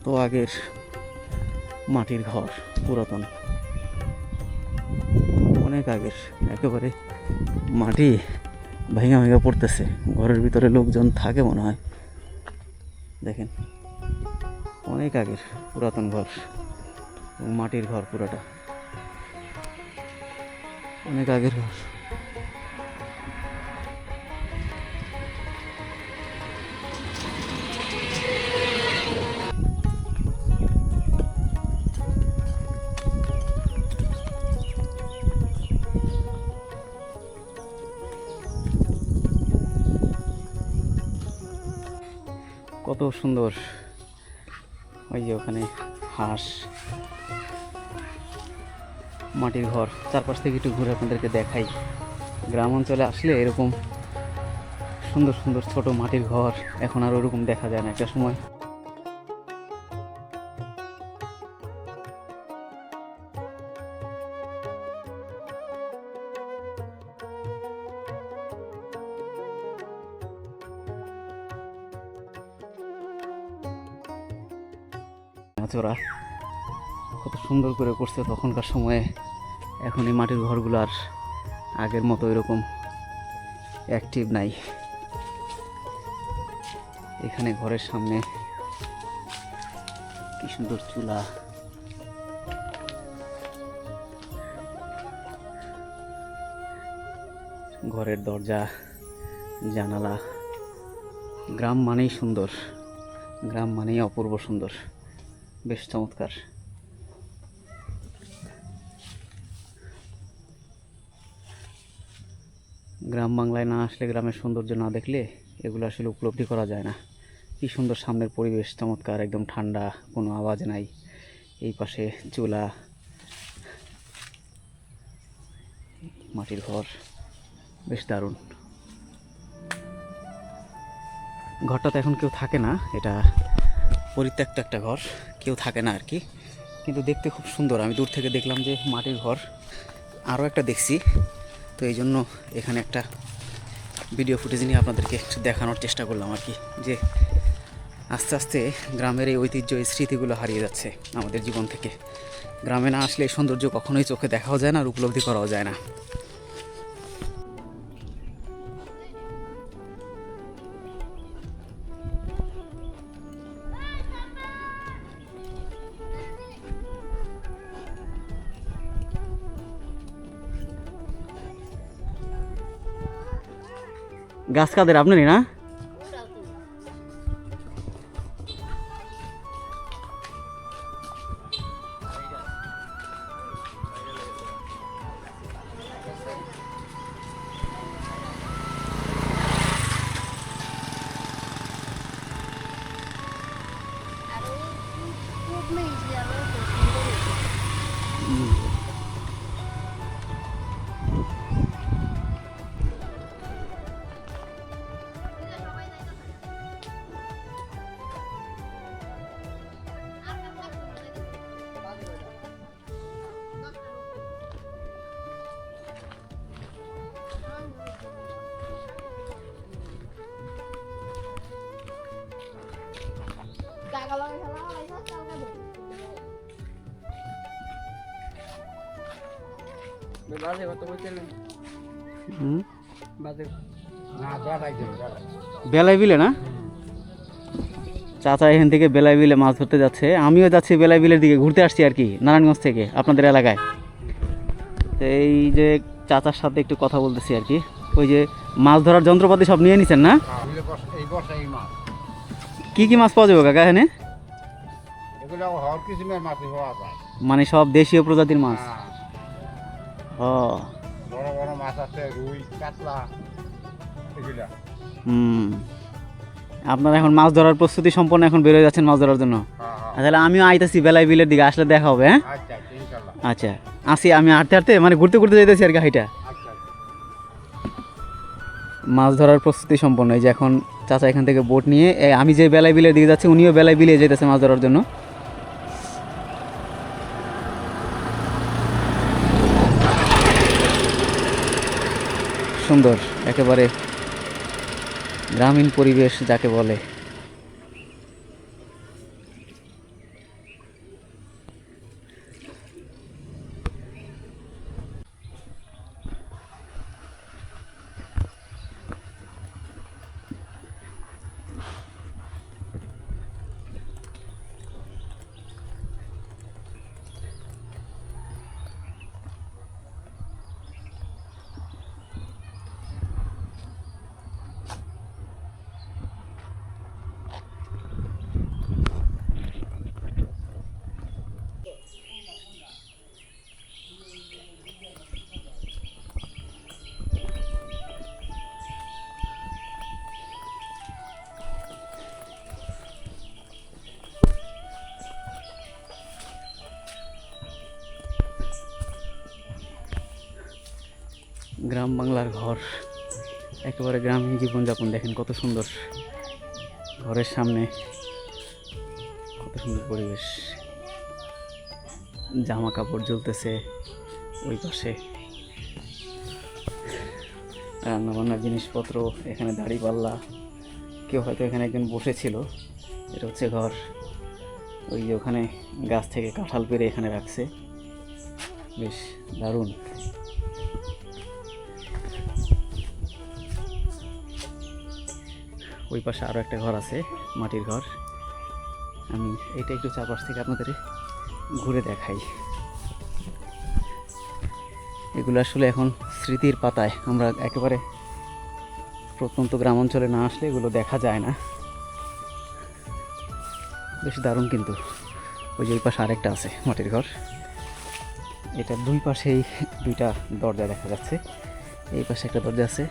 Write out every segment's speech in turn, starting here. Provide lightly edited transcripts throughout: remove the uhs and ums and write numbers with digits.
কত আগের মাটির ঘর, পুরাতন, অনেক আগের, একেবারে মাটি ভেঙে ভেঙে পড়তেছে। ঘরের ভিতরে লোকজন থাকে মনে হয়। দেখেন, অনেক আগের পুরাতন ঘর, মাটির ঘর, পুরোটা অনেক আগের ঘর। কত সুন্দর, ওই যে ওখানে হাঁস, মাটির ঘর। চারপাশ থেকে একটু ঘুরে আপনাদেরকে দেখাই। গ্রাম অঞ্চলে আসলে এরকম সুন্দর সুন্দর ছোট মাটির ঘর এখন আর ওরকম দেখা যায় না। একটা সময় ওরা কত সুন্দর করে করছে তখনকার সময়ে। এখন এই মাটির ঘরগুলো আর আগের মতো এরকম অ্যাক্টিভ নাই। এখানে ঘরের সামনে কি সুন্দর চুলা, ঘরের দরজা, জানালা। গ্রাম মানেই সুন্দর, গ্রাম মানেই অপূর্ব সুন্দর, বেশ চমৎকার। গ্রাম বাংলায় না আসলে, গ্রামের সৌন্দর্য না দেখলে এগুলো আসলে উপলব্ধি করা যায় না। কি সুন্দর সামনের পরিবেশ, চমৎকার, একদম ঠান্ডা, কোনো আওয়াজ নাই। এই পাশে চুলা, মাটির ঘর, বেশ দারুণ। ঘরটাতে এখন কেউ থাকে না, এটা পরিত্যক্ত একটা ঘর, কেউ থাকে না আর কি, কিন্তু দেখতে খুব সুন্দর। আমি দূর থেকে দেখলাম যে মাটির ঘর, আরও একটা দেখছি, তো এই জন্য এখানে একটা ভিডিও ফুটেজ নিয়ে আপনাদেরকে একটু দেখানোর চেষ্টা করলাম আর কি, যে আস্তে আস্তে গ্রামের এই ঐতিহ্য, এই স্মৃতিগুলো হারিয়ে যাচ্ছে আমাদের জীবন থেকে। গ্রামে না আসলে এই সৌন্দর্য কখনোই চোখে দেখাও যায় না আর উপলব্ধি করাও যায় না। গাছ কাদের আপনারই না? বেলাই বিলে না? চাচা এখান থেকে বেলাই বিলে মাছ ধরতে যাচ্ছে, আমিও যাচ্ছি বেলাই বিলের দিকে, ঘুরতে আসছি আর কি, নারায়ণগঞ্জ থেকে, আপনাদের এলাকায়। তো এই যে চাচার সাথে একটু কথা বলতেছি আর কি। ওই যে মাছ ধরার যন্ত্রপাতি সব নিয়ে নিছেন না? কি কি মাছ পাওয়া যাবে কাকা এখানে? মানে সব দেশীয় প্রজাতির মাছ? ও, বড় বড় মাছ আছে, রুই, কাতলা, এগুলা। আপনারা এখন মাছ ধরার প্রস্তুতি সম্পন্ন, এখন বের হয়ে যাচ্ছেন মাছ ধরার জন্য? তাহলে আমিও আইতেছি বেলাই বিলের দিকে, আসলে দেখা হবে। হ্যাঁ, আচ্ছা, আসি। আমি হাঁটতে হাঁটতে, মানে ঘুরতে ঘুরতে যাইতেছি আর কি, হাইটা। মাছ ধরার প্রস্তুতি সম্পন্ন। এই যে এখন চাচা এখান থেকে বোট নিয়ে, আমি যে বেলাই বিলের দিকে যাচ্ছি, উনিও বেলাই বিলে যেতেছে মাছ ধরার জন্য। সুন্দর, একেবারে গ্রামীণ পরিবেশ যাকে বলে। গ্রাম বাংলার ঘর, একেবারে গ্রামীণ জীবনযাপন। দেখেন কত সুন্দর, ঘরের সামনে কত সুন্দর পরিবেশ, জামা কাপড় ঝুলতেছে ওই পাশে, রান্নাবান্নার জিনিসপত্র, এখানে দাঁড়িপাল্লা, কেউ হয়তো এখানে একজন বসেছিল। এটা হচ্ছে ঘর। ওই যে ওখানে গাছ থেকে কাঁঠাল পেড়ে এখানে রাখছে, বেশ দারুণ। ওই পাশে আরও একটা ঘর আছে, মাটির ঘর। আমি এইটা একটু চারপাশ থেকে আপনাদের ঘুরে দেখাই। এগুলো আসলে এখন স্মৃতির পাতায়, আমরা একেবারে প্রত্যন্ত গ্রাম অঞ্চলে না আসলে এগুলো দেখা যায় না। বেশ দারুণ কিন্তু। ওই যে ওই পাশে আরেকটা আছে মাটির ঘর, এটার দুই পাশেই দুইটা দরজা দেখা যাচ্ছে। এই পাশে একটা দরজা আছে,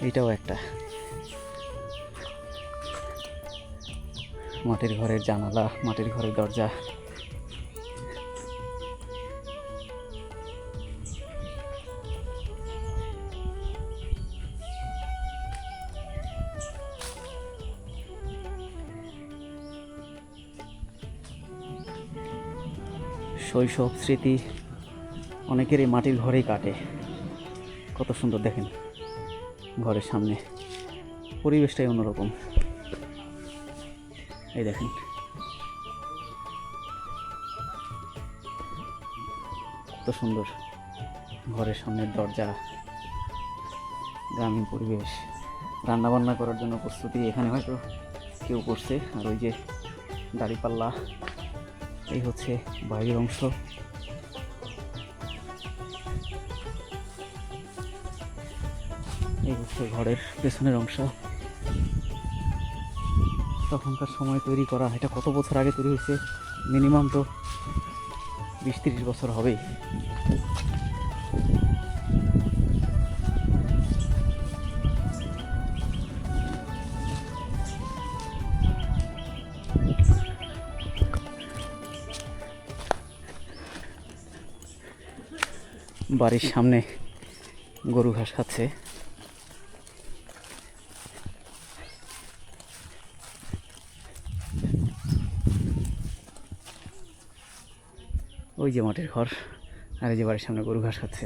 এইটাও একটা। মাটির ঘরের জানালা, মাটির ঘরের দরজা। শৈশব স্মৃতি অনেকেরই মাটির ঘরেই কাটে। কত সুন্দর দেখেন, ঘরের সামনে পরিবেশটাই অন্যরকম। এই দেখেন, কত সুন্দর ঘরের সামনের দরজা, গ্রামীণ পরিবেশ। রান্নাবান্না করার জন্য প্রস্তুতি এখানে হয়তো কেউ করছে। আর ওই যে দাঁড়িপাল্লা, এই হচ্ছে বাইরের অংশ। এই হচ্ছে ঘরের পেছনের অংশ। তখনকার সময় তৈরি করা, এটা কত বছর আগে তৈরি হয়েছে, মিনিমাম তো 20-30 বছর হবেই। বাড়ির সামনে গরু ঘাস খাচ্ছে। ওই যে মাটির ঘর, আর এই যে বাড়ির সামনে গরু ঘাস খাচ্ছে।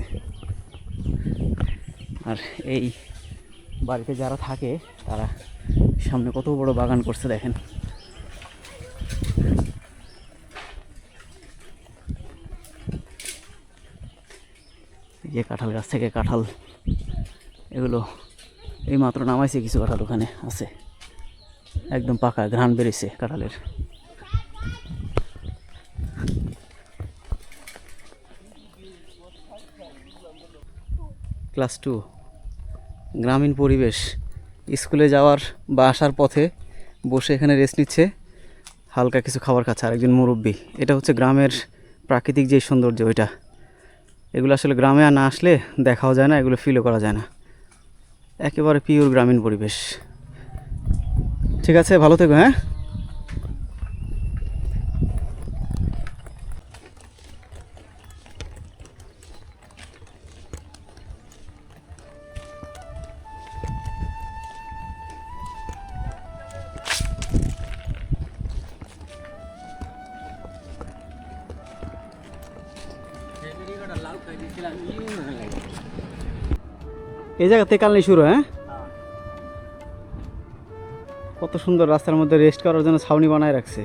আর এই বাড়িতে যারা থাকে তারা সামনে কত বড় বাগান করছে দেখেন। এই যে কাঁঠাল গাছ থেকে কাঁঠাল, এগুলো এই মাত্র নামাইছে, কিছু কাঁঠাল ওখানে আছে, একদম পাকা, ঘ্রাণ বেরিয়েছে কাঁঠালের। ক্লাস 2, গ্রামীণ পরিবেশ। স্কুলে যাওয়ার বা আসার পথে বসে এখানে রেস্ট নিচ্ছে, হালকা কিছু খাবার খাচ্ছে আরেকজন মুরব্বী। এটা হচ্ছে গ্রামের প্রাকৃতিক যে সৌন্দর্য, ওইটা। এগুলো আসলে গ্রামে না আসলে দেখাও যায় না, এগুলো ফিলও করা যায় না। একেবারে পিওর গ্রামীণ পরিবেশ। ঠিক আছে, ভালো থেকো। হ্যাঁ, এই জায়গা থেকে কালনি শুরু। হ্যাঁ, কত সুন্দর, রাস্তার মধ্যে রেস্ট করার জন্য ছাউনি বানায় রাখছে।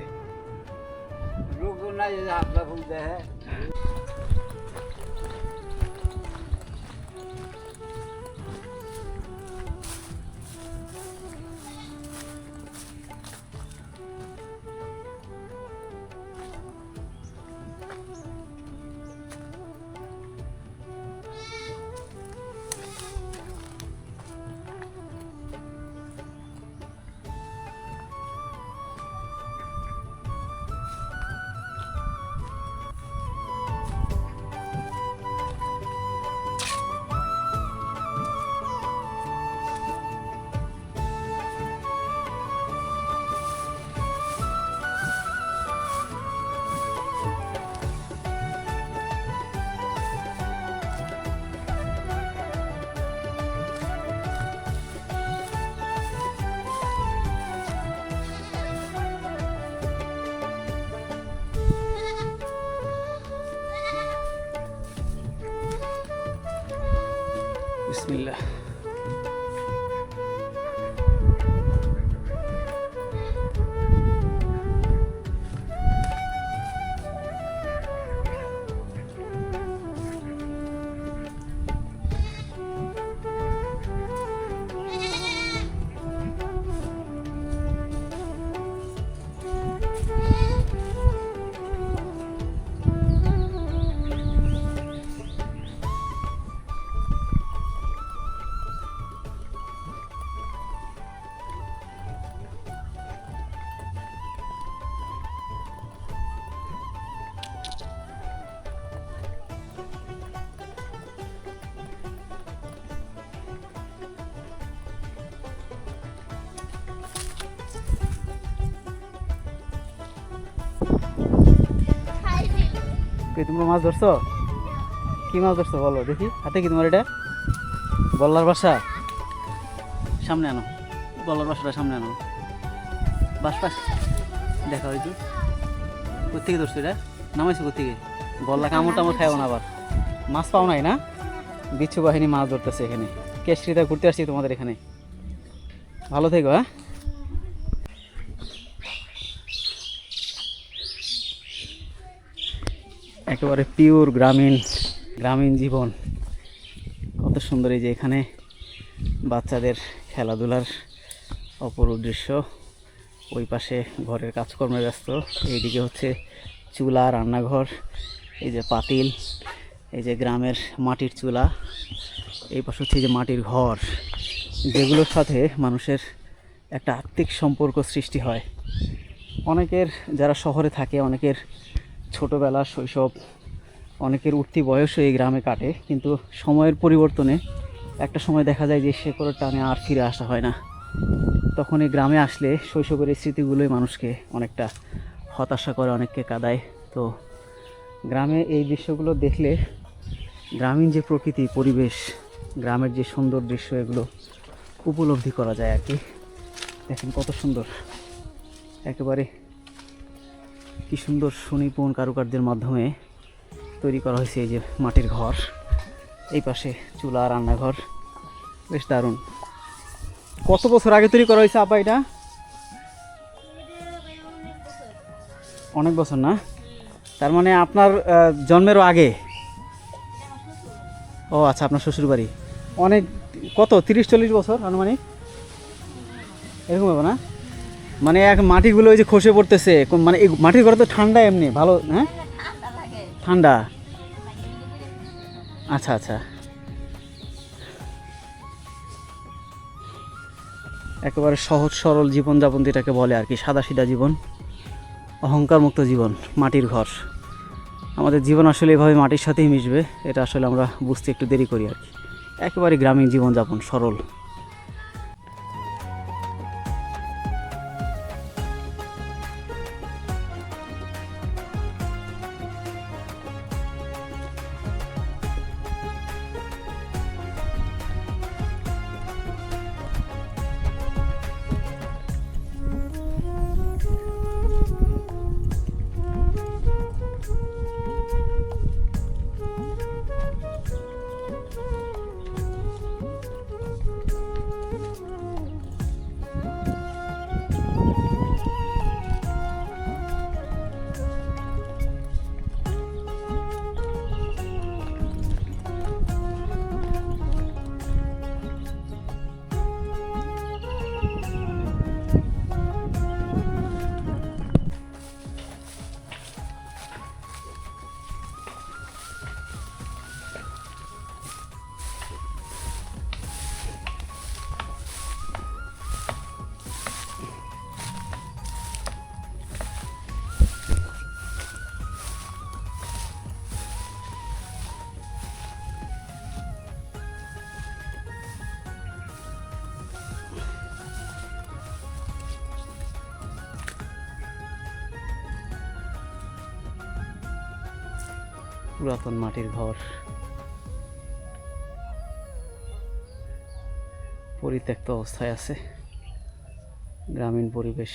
বিসমিল্লাহ। তোমরা মাছ ধরছো? কি মাছ ধরছো বলো দেখি, হাতে কি তোমার? এটা বল্লার বাসা। সামনে আনো, বল্লার বাসাটা সামনে আনো। বাস বাস দেখা হয়েছে কোথেকে ধরছো? এটা নামাইছো কোথেকে? বল্লা কামড় টামড় খাও না আবার। মাছ পাও নাই না? বিচ্ছু বাহিনী মাছ ধরতেছে এখানে। কেশরিতে ঘুরতে আসছি তোমাদের এখানে। ভালো থেকো। হ্যাঁ, একেবারে পিওর গ্রামীণ জীবন। কত সুন্দর। এই যে এখানে বাচ্চাদের খেলাধুলার অপরূপ দৃশ্য। ওই পাশে ঘরের কাজকর্মে ব্যস্ত, এইদিকে হচ্ছে চুলা, রান্নাঘর, এই যে পাতিল, এই যে গ্রামের মাটির চুলা, এই পাশে হচ্ছে এই যে মাটির ঘর, যেগুলোর সাথে মানুষের একটা আত্মিক সম্পর্ক সৃষ্টি হয়। অনেকের যারা শহরে থাকে, অনেকের ছোটোবেলা, শৈশব, অনেকের উঠতি বয়সও এই গ্রামে কাটে, কিন্তু সময়ের পরিবর্তনে একটা সময় দেখা যায় যে শেকড়ের টানে আর ফিরে আসা হয় না। তখন এই গ্রামে আসলে শৈশবের এই স্মৃতিগুলোই মানুষকে অনেকটা হতাশা করে, অনেককে কাঁদায়। তো গ্রামে এই দৃশ্যগুলো দেখলে গ্রামীণ যে প্রকৃতি, পরিবেশ, গ্রামের যে সুন্দর দৃশ্য, এগুলো উপলব্ধি করা যায় আর কি। দেখেন কত সুন্দর, একেবারে কি সুন্দর সুনিপুণ কারুকার্যের মাধ্যমে তৈরি করা হয়েছে এই যে মাটির ঘর। এই পাশে চুলা, রান্নাঘর, বেশ দারুণ। কত বছর আগে তৈরি করা হয়েছে আপা এটা? অনেক বছর না? তার মানে আপনার জন্মেরও আগে? ও আচ্ছা, আপনার শ্বশুর বাড়ি। অনেক, কত 30-40 বছর আনুমানিক এরকম হবে না? মানে এক মাটিগুলো ওই যে খসে পড়তেছে, মানে এই মাটির ঘরে তো ঠান্ডা এমনি ভালো। হ্যাঁ, ঠান্ডা। আচ্ছা আচ্ছা, একেবারে সহজ সরল জীবনযাপন যেটাকে বলে আর কি, সাদাসিধা জীবন, অহংকার মুক্ত জীবন, মাটির ঘর। আমাদের জীবন আসলে এভাবে মাটির সাথেই মিশবে, এটা আসলে আমরা বুঝতে একটু দেরি করি আর কি। একেবারে গ্রামীণ জীবনযাপন, সরল। পুরাতন মাটির ঘর, পরিত্যক্ত অবস্থায় আছে। গ্রামীণ পরিবেশ।